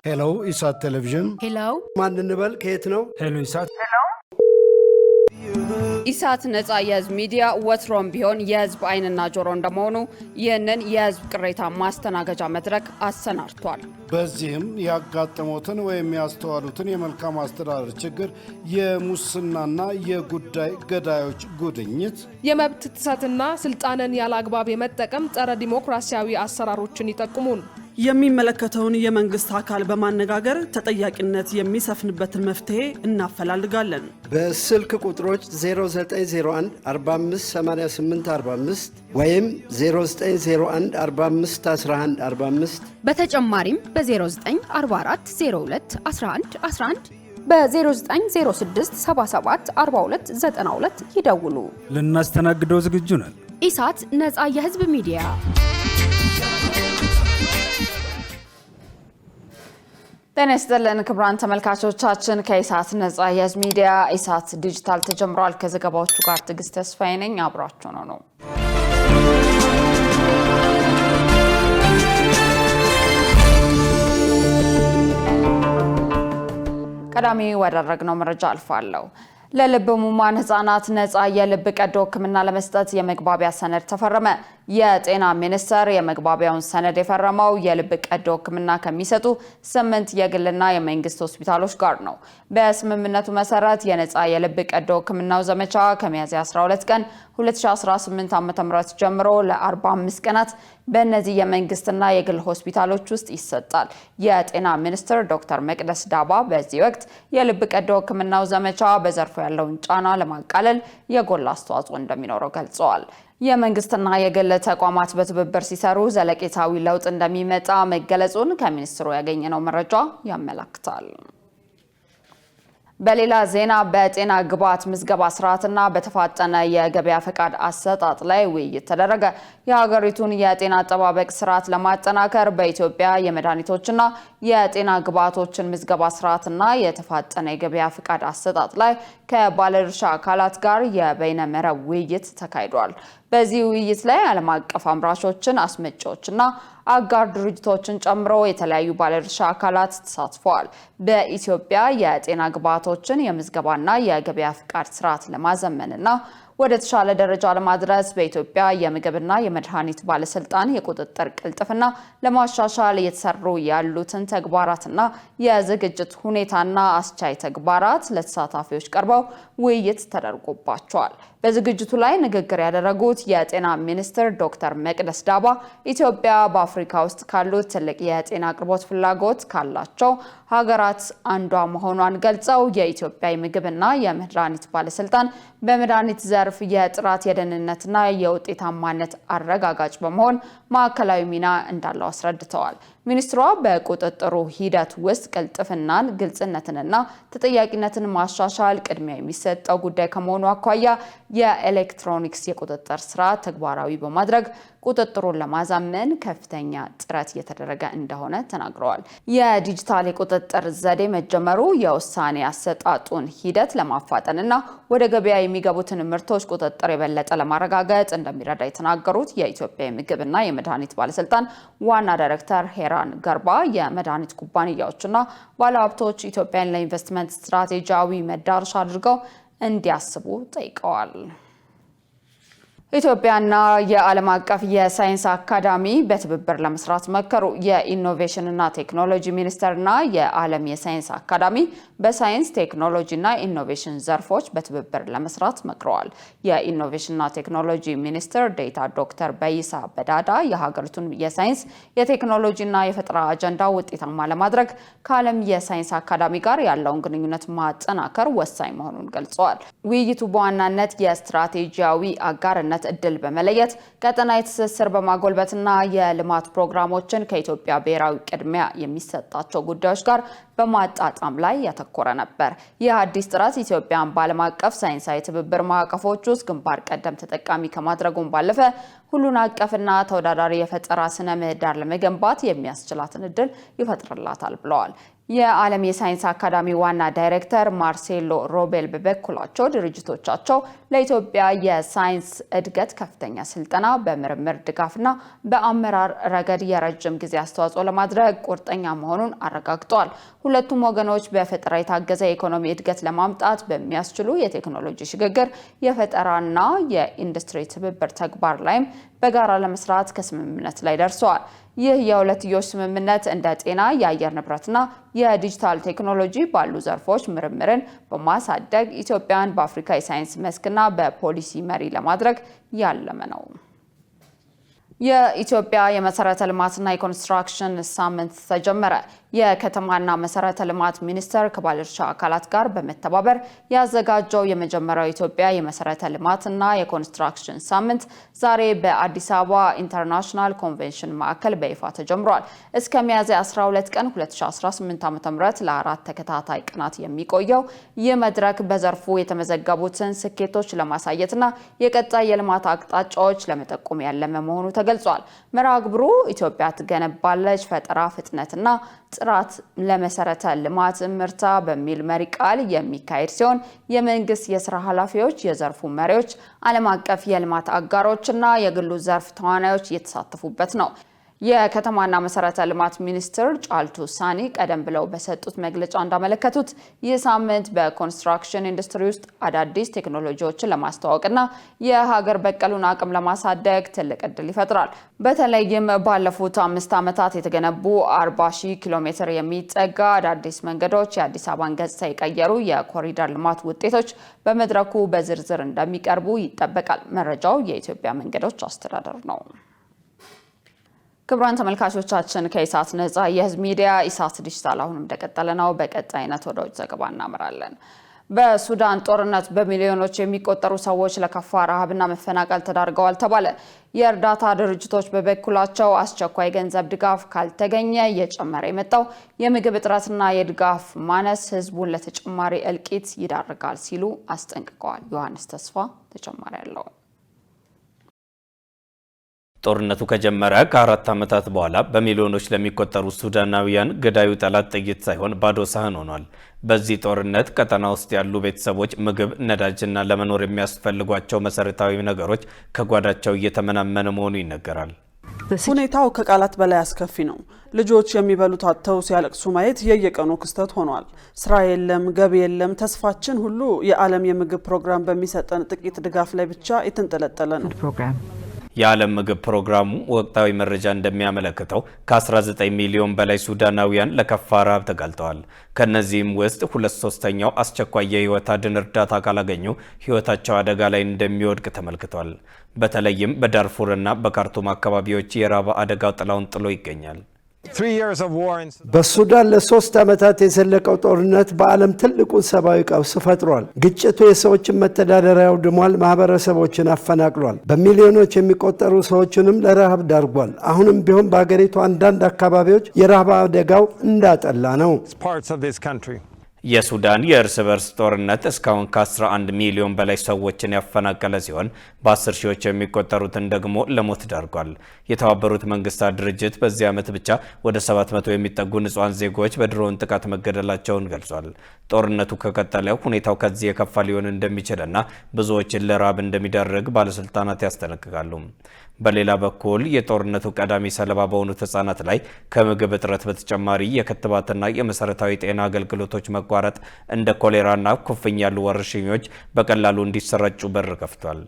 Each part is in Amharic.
ሄሎ ኢሳት ቴሌቪዥን ሄሎ ማን እንበል ከየት ነው? ሄሎ ኢሳት ኢሳት ነጻ የህዝብ ሚዲያ ወትሮም ቢሆን የህዝብ አይንና ጆሮ እንደመሆኑ ይህንን የህዝብ ቅሬታ ማስተናገጃ መድረክ አሰናድቷል። በዚህም ያጋጠሙትን ወይም ያስተዋሉትን የመልካም አስተዳደር ችግር፣ የሙስናና የጉዳይ ገዳዮች ጉድኝት፣ የመብት ጥሰትና ስልጣንን ያለአግባብ የመጠቀም ጸረ ዲሞክራሲያዊ አሰራሮችን ይጠቁሙን። የሚመለከተውን የመንግስት አካል በማነጋገር ተጠያቂነት የሚሰፍንበትን መፍትሄ እናፈላልጋለን። በስልክ ቁጥሮች 0901 458845 ወይም 0901 451145 በተጨማሪም በ0944 02 11 11 በ0906 77 42 92 ይደውሉ። ልናስተናግደው ዝግጁ ነን። ኢሳት ነጻ የህዝብ ሚዲያ። ጤና ይስጥልን ክቡራን ተመልካቾቻችን፣ ከኢሳት ነጻ የህዝብ ሚዲያ ኢሳት ዲጂታል ተጀምሯል። ከዘገባዎቹ ጋር ትዕግስት ተስፋዬ ነኝ። አብራችሁ ነው። ቀዳሚ ወዳደረግነው መረጃ አልፋለሁ። ለልብ ህሙማን ህጻናት ነጻ የልብ ቀዶ ህክምና ለመስጠት የመግባቢያ ሰነድ ተፈረመ። የጤና ሚኒስቴር የመግባቢያውን ሰነድ የፈረመው የልብ ቀዶ ህክምና ከሚሰጡ 8 የግልና የመንግስት ሆስፒታሎች ጋር ነው። በስምምነቱ መሰረት የነጻ የልብ ቀዶ ህክምናው ዘመቻ ከሚያዝያ 12 ቀን 2018 ዓ.ም ጀምሮ ለ45 ቀናት በእነዚህ የመንግስትና የግል ሆስፒታሎች ውስጥ ይሰጣል። የጤና ሚኒስትር ዶክተር መቅደስ ዳባ በዚህ ወቅት የልብ ቀዶ ህክምናው ዘመቻ በዘርፉ ያለውን ጫና ለማቃለል የጎላ አስተዋጽኦ እንደሚኖረው ገልጸዋል። የመንግስትና የግል ተቋማት በትብብር ሲሰሩ ዘለቄታዊ ለውጥ እንደሚመጣ መገለጹን ከሚኒስትሩ ያገኘነው መረጃ ያመለክታል። በሌላ ዜና በጤና ግብዓት ምዝገባ ስርዓትና በተፋጠነ የገበያ ፈቃድ አሰጣጥ ላይ ውይይት ተደረገ። የሀገሪቱን የጤና አጠባበቅ ስርዓት ለማጠናከር በኢትዮጵያ የመድኃኒቶችና የጤና ግብዓቶችን ምዝገባ ስርዓትና የተፋጠነ የገበያ ፈቃድ አሰጣጥ ላይ ከባለድርሻ አካላት ጋር የበይነ መረብ ውይይት ተካሂዷል። በዚህ ውይይት ላይ ዓለም አቀፍ አምራቾችን፣ አስመጪዎችና አጋር ድርጅቶችን ጨምሮ የተለያዩ ባለድርሻ አካላት ተሳትፈዋል። በኢትዮጵያ የጤና ግብዓቶችን የምዝገባና የገበያ ፍቃድ ስርዓት ለማዘመንና ወደ ተሻለ ደረጃ ለማድረስ በኢትዮጵያ የምግብና የመድኃኒት ባለስልጣን የቁጥጥር ቅልጥፍና ለማሻሻል እየተሰሩ ያሉትን ተግባራትና የዝግጅት ሁኔታና አስቻይ ተግባራት ለተሳታፊዎች ቀርበው ውይይት ተደርጎባቸዋል። በዝግጅቱ ላይ ንግግር ያደረጉት የጤና ሚኒስትር ዶክተር መቅደስ ዳባ ኢትዮጵያ በአፍሪካ ውስጥ ካሉት ትልቅ የጤና አቅርቦት ፍላጎት ካላቸው ሀገራት አንዷ መሆኗን ገልጸው የኢትዮጵያ የምግብና የመድኃኒት ባለስልጣን በመድኃኒት ዘርፍ የጥራት የደህንነትና የውጤታማነት አረጋጋጭ በመሆን ማዕከላዊ ሚና እንዳለው አስረድተዋል። ሚኒስትሯ በቁጥጥሩ ሂደት ውስጥ ቅልጥፍናን፣ ግልጽነትንና ተጠያቂነትን ማሻሻል ቅድሚያ የሚሰጠው ጉዳይ ከመሆኑ አኳያ የኤሌክትሮኒክስ የቁጥጥር ስርዓት ተግባራዊ በማድረግ ቁጥጥሩን ለማዛመን ከፍተኛ ጥረት እየተደረገ እንደሆነ ተናግረዋል። የዲጂታል የቁጥጥር ዘዴ መጀመሩ የውሳኔ አሰጣጡን ሂደት ለማፋጠንና ወደ ገበያ የሚገቡትን ምርቶች ቁጥጥር የበለጠ ለማረጋገጥ እንደሚረዳ የተናገሩት የኢትዮጵያ የምግብና የመድኃኒት ባለስልጣን ዋና ዳይሬክተር ሄራን ገርባ የመድኃኒት ኩባንያዎችና ባለሀብቶች ኢትዮጵያን ለኢንቨስትመንት ስትራቴጂያዊ መዳረሻ አድርገው እንዲያስቡ ጠይቀዋል። ኢትዮጵያና የዓለም አቀፍ የሳይንስ አካዳሚ በትብብር ለመስራት መከሩ። የኢኖቬሽንና ቴክኖሎጂ ሚኒስቴርና የዓለም የሳይንስ አካዳሚ በሳይንስ ቴክኖሎጂና ኢኖቬሽን ዘርፎች በትብብር ለመስራት መክረዋል። የኢኖቬሽንና ቴክኖሎጂ ሚኒስትር ዴኤታ ዶክተር በይሳ በዳዳ የሀገሪቱን የሳይንስ የቴክኖሎጂና የፈጠራ አጀንዳ ውጤታማ ለማድረግ ከዓለም የሳይንስ አካዳሚ ጋር ያለውን ግንኙነት ማጠናከር ወሳኝ መሆኑን ገልጸዋል። ውይይቱ በዋናነት የስትራቴጂያዊ አጋርነት እድል በመለየት ቀጠናዊ ትስስር በማጎልበትና የልማት ፕሮግራሞችን ከኢትዮጵያ ብሔራዊ ቅድሚያ የሚሰጣቸው ጉዳዮች ጋር በማጣጣም ላይ ያተኮረ ነበር። ይህ አዲስ ጥረት ኢትዮጵያን በዓለም አቀፍ ሳይንሳዊ ትብብር ማዕቀፎች ውስጥ ግንባር ቀደም ተጠቃሚ ከማድረጉም ባለፈ ሁሉን አቀፍና ተወዳዳሪ የፈጠራ ስነ ምህዳር ለመገንባት የሚያስችላትን እድል ይፈጥርላታል ብለዋል። የዓለም የሳይንስ አካዳሚ ዋና ዳይሬክተር ማርሴሎ ሮቤል በበኩላቸው ድርጅቶቻቸው ለኢትዮጵያ የሳይንስ እድገት ከፍተኛ ስልጠና በምርምር ድጋፍና በአመራር ረገድ የረጅም ጊዜ አስተዋጽኦ ለማድረግ ቁርጠኛ መሆኑን አረጋግጠዋል። ሁለቱም ወገኖች በፈጠራ የታገዘ የኢኮኖሚ እድገት ለማምጣት በሚያስችሉ የቴክኖሎጂ ሽግግር፣ የፈጠራና የኢንዱስትሪ ትብብር ተግባር ላይም በጋራ ለመስራት ከስምምነት ላይ ደርሰዋል። ይህ የሁለትዮሽ ስምምነት እንደ ጤና፣ የአየር ንብረትና የዲጂታል ቴክኖሎጂ ባሉ ዘርፎች ምርምርን በማሳደግ ኢትዮጵያን በአፍሪካ የሳይንስ መስክና በፖሊሲ መሪ ለማድረግ ያለመ ነው። የኢትዮጵያ የመሰረተ ልማትና የኮንስትራክሽን ሳምንት ተጀመረ። የከተማና መሰረተ ልማት ሚኒስቴር ከባለድርሻ አካላት ጋር በመተባበር ያዘጋጀው የመጀመሪያው ኢትዮጵያ የመሰረተ ልማትና የኮንስትራክሽን ሳምንት ዛሬ በአዲስ አበባ ኢንተርናሽናል ኮንቬንሽን ማዕከል በይፋ ተጀምሯል። እስከ ሚያዝያ 12 ቀን 2018 ዓ.ም ለአራት ተከታታይ ቀናት የሚቆየው ይህ መድረክ በዘርፉ የተመዘገቡትን ስኬቶች ለማሳየትና የቀጣይ የልማት አቅጣጫዎች ለመጠቆም ያለመ መሆኑ ተገልጿል። መርሃ ግብሩ ኢትዮጵያ ትገነባለች፣ ፈጠራ፣ ፍጥነትና ጥራት ለመሰረተ ልማት ምርታ በሚል መሪ ቃል የሚካሄድ ሲሆን የመንግስት የስራ ኃላፊዎች፣ የዘርፉ መሪዎች፣ ዓለም አቀፍ የልማት አጋሮችና የግሉ ዘርፍ ተዋናዮች የተሳተፉበት ነው። የከተማና መሰረተ ልማት ሚኒስትር ጫልቱ ሳኒ ቀደም ብለው በሰጡት መግለጫ እንዳመለከቱት ይህ ሳምንት በኮንስትራክሽን ኢንዱስትሪ ውስጥ አዳዲስ ቴክኖሎጂዎችን ለማስተዋወቅና የሀገር በቀሉን አቅም ለማሳደግ ትልቅ እድል ይፈጥራል። በተለይም ባለፉት 5 ዓመታት የተገነቡ 40,000 ኪሎ ሜትር የሚጠጋ አዳዲስ መንገዶች፣ የአዲስ አበባን ገጽታ የቀየሩ የኮሪደር ልማት ውጤቶች በመድረኩ በዝርዝር እንደሚቀርቡ ይጠበቃል። መረጃው የኢትዮጵያ መንገዶች አስተዳደር ነው። ክቡራን ተመልካቾቻችን ከኢሳት ነጻ የህዝብ ሚዲያ ኢሳት ዲጂታል አሁንም እንደቀጠለ ነው። በቀጣይነት ወደ ውጭ ዘገባ እናመራለን። በሱዳን ጦርነት በሚሊዮኖች የሚቆጠሩ ሰዎች ለከፋ ረሃብና መፈናቀል ተዳርገዋል ተባለ። የእርዳታ ድርጅቶች በበኩላቸው አስቸኳይ ገንዘብ ድጋፍ ካልተገኘ እየጨመረ የመጣው የምግብ እጥረትና የድጋፍ ማነስ ህዝቡን ለተጨማሪ እልቂት ይዳርጋል ሲሉ አስጠንቅቀዋል። ዮሐንስ ተስፋ ተጨማሪ ያለው ጦርነቱ ከጀመረ ከ4 ዓመታት በኋላ በሚሊዮኖች ለሚቆጠሩ ሱዳናውያን ገዳዩ ጠላት ጥይት ሳይሆን ባዶ ሳህን ሆኗል። በዚህ ጦርነት ቀጠና ውስጥ ያሉ ቤተሰቦች ምግብ፣ ነዳጅና ለመኖር የሚያስፈልጓቸው መሰረታዊ ነገሮች ከጓዳቸው እየተመናመነ መሆኑ ይነገራል። ሁኔታው ከቃላት በላይ አስከፊ ነው። ልጆች የሚበሉት አጥተው ሲያለቅሱ ማየት የየቀኑ ክስተት ሆኗል። ስራ የለም፣ ገቢ የለም። ተስፋችን ሁሉ የዓለም የምግብ ፕሮግራም በሚሰጠን ጥቂት ድጋፍ ላይ ብቻ የተንጠለጠለ ነው። የዓለም ምግብ ፕሮግራሙ ወቅታዊ መረጃ እንደሚያመለክተው ከ19 ሚሊዮን በላይ ሱዳናውያን ለከፋ ረሃብ ተጋልጠዋል። ከነዚህም ውስጥ 2/3 አስቸኳይ የህይወት አድን እርዳታ ካላገኙ ህይወታቸው አደጋ ላይ እንደሚወድቅ ተመልክቷል። በተለይም በዳርፉርና በካርቱም አካባቢዎች የረሃብ አደጋው ጥላውን ጥሎ ይገኛል። በሱዳን ለ3 ዓመታት የዘለቀው ጦርነት በዓለም ትልቁን ሰብአዊ ቀውስ ፈጥሯል። ግጭቱ የሰዎችን መተዳደሪያ አውድሟል፣ ማህበረሰቦችን አፈናቅሏል፣ በሚሊዮኖች የሚቆጠሩ ሰዎችንም ለረሃብ ዳርጓል። አሁንም ቢሆን በአገሪቱ አንዳንድ አካባቢዎች የረሃብ አደጋው እንዳጠላ ነው። የሱዳን የእርስ በርስ ጦርነት እስካሁን ከ11 ሚሊዮን በላይ ሰዎችን ያፈናቀለ ሲሆን በ10 ሺዎች የሚቆጠሩትን ደግሞ ለሞት ዳርጓል። የተባበሩት መንግስታት ድርጅት በዚህ ዓመት ብቻ ወደ 700 የሚጠጉ ንጹሃን ዜጎች በድሮን ጥቃት መገደላቸውን ገልጿል። ጦርነቱ ከቀጠለ ሁኔታው ከዚህ የከፋ ሊሆን እንደሚችልና ብዙዎችን ለረሃብ እንደሚዳርግ ባለስልጣናት ያስጠነቅቃሉ። በሌላ በኩል የጦርነቱ ቀዳሚ ሰለባ በሆኑት ህጻናት ላይ ከምግብ እጥረት በተጨማሪ የክትባትና የመሰረታዊ ጤና አገልግሎቶች መቋረጥ እንደ ኮሌራና ኩፍኝ ያሉ ወረርሽኞች በቀላሉ እንዲሰራጩ በር ከፍቷል።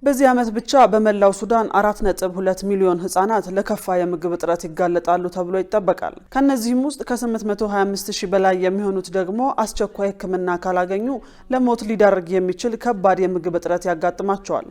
በዚህ ዓመት ብቻ በመላው ሱዳን 4.2 ሚሊዮን ህጻናት ለከፋ የምግብ እጥረት ይጋለጣሉ ተብሎ ይጠበቃል። ከነዚህም ውስጥ ከ825,000 በላይ የሚሆኑት ደግሞ አስቸኳይ ሕክምና ካላገኙ ለሞት ሊዳርግ የሚችል ከባድ የምግብ እጥረት ያጋጥማቸዋል።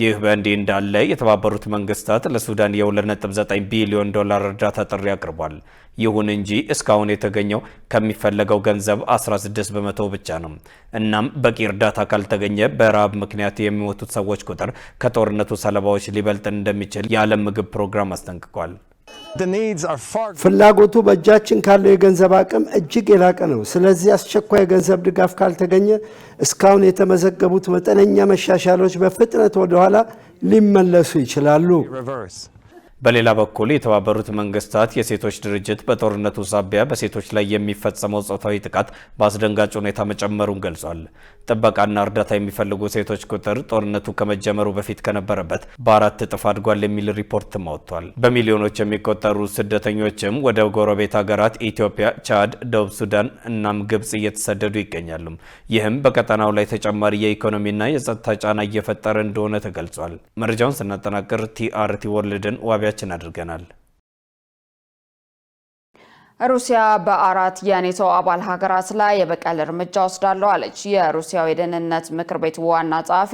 ይህ በእንዲህ እንዳለ የተባበሩት መንግስታት ለሱዳን የ2.9 ቢሊዮን ዶላር እርዳታ ጥሪ አቅርቧል። ይሁን እንጂ እስካሁን የተገኘው ከሚፈለገው ገንዘብ 16 በመቶ ብቻ ነው። እናም በቂ እርዳታ ካልተገኘ በረሃብ ምክንያት የሚሞቱት ሰዎች ቁጥር ከጦርነቱ ሰለባዎች ሊበልጥ እንደሚችል የዓለም ምግብ ፕሮግራም አስጠንቅቋል። ፍላጎቱ በእጃችን ካለው የገንዘብ አቅም እጅግ የላቀ ነው። ስለዚህ አስቸኳይ የገንዘብ ድጋፍ ካልተገኘ እስካሁን የተመዘገቡት መጠነኛ መሻሻሎች በፍጥነት ወደ ኋላ ሊመለሱ ይችላሉ። በሌላ በኩል የተባበሩት መንግስታት የሴቶች ድርጅት በጦርነቱ ሳቢያ በሴቶች ላይ የሚፈጸመው ጾታዊ ጥቃት በአስደንጋጭ ሁኔታ መጨመሩን ገልጿል። ጥበቃና እርዳታ የሚፈልጉ ሴቶች ቁጥር ጦርነቱ ከመጀመሩ በፊት ከነበረበት በ4 እጥፍ አድጓል የሚል ሪፖርትም አወጥቷል። በሚሊዮኖች የሚቆጠሩ ስደተኞችም ወደ ጎረቤት ሀገራት ኢትዮጵያ፣ ቻድ፣ ደቡብ ሱዳን እናም ግብጽ እየተሰደዱ ይገኛሉ። ይህም በቀጠናው ላይ ተጨማሪ የኢኮኖሚና የጸጥታ ጫና እየፈጠረ እንደሆነ ተገልጿል። መረጃውን ስናጠናቅር ቲአርቲ ወርልድን ዋቢያችን አድርገናል። ሩሲያ በ4 የኔቶ አባል ሀገራት ላይ የበቀል እርምጃ ወስዳለሁ አለች። የሩሲያው የደህንነት ምክር ቤት ዋና ጸሐፊ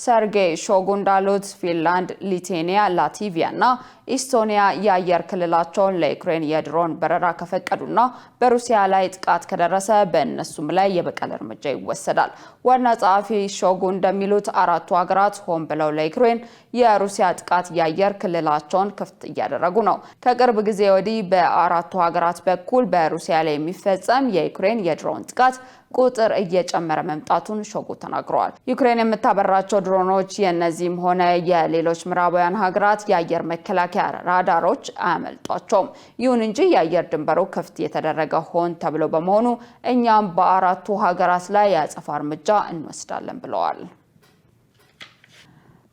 ሰርጌይ ሾጉ እንዳሉት ፊንላንድ፣ ሊቱዌኒያ፣ ላትቪያ እና ኢስቶኒያ የአየር ክልላቸውን ለዩክሬን የድሮን በረራ ከፈቀዱና በሩሲያ ላይ ጥቃት ከደረሰ በእነሱም ላይ የበቀል እርምጃ ይወሰዳል። ዋና ጸሐፊ ሾጉ እንደሚሉት 4ቱ ሀገራት ሆን ብለው ለዩክሬን የሩሲያ ጥቃት የአየር ክልላቸውን ክፍት እያደረጉ ነው። ከቅርብ ጊዜ ወዲህ በ4ቱ ሀገራት በኩል በሩሲያ ላይ የሚፈጸም የዩክሬን የድሮን ጥቃት ቁጥር እየጨመረ መምጣቱን ሾጉ ተናግረዋል። ዩክሬን የምታበራቸው ድሮኖች የእነዚህም ሆነ የሌሎች ምዕራባውያን ሀገራት የአየር መከላከያ ራዳሮች አያመልጧቸውም። ይሁን እንጂ የአየር ድንበሩ ክፍት የተደረገ ሆን ተብሎ በመሆኑ እኛም በ4ቱ ሀገራት ላይ የአጸፋ እርምጃ እንወስዳለን ብለዋል።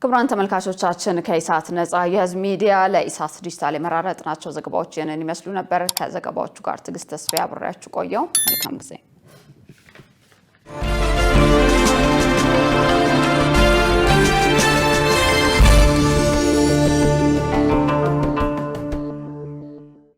ክቡራን ተመልካቾቻችን ከኢሳት ነጻ የህዝብ ሚዲያ ለኢሳት ዲጂታል የመራረጥናቸው ዘገባዎች ይህንን ይመስሉ ነበር። ከዘገባዎቹ ጋር ትዕግስት ተስፋዬ አብሬያችሁ ቆየው። መልካም ጊዜ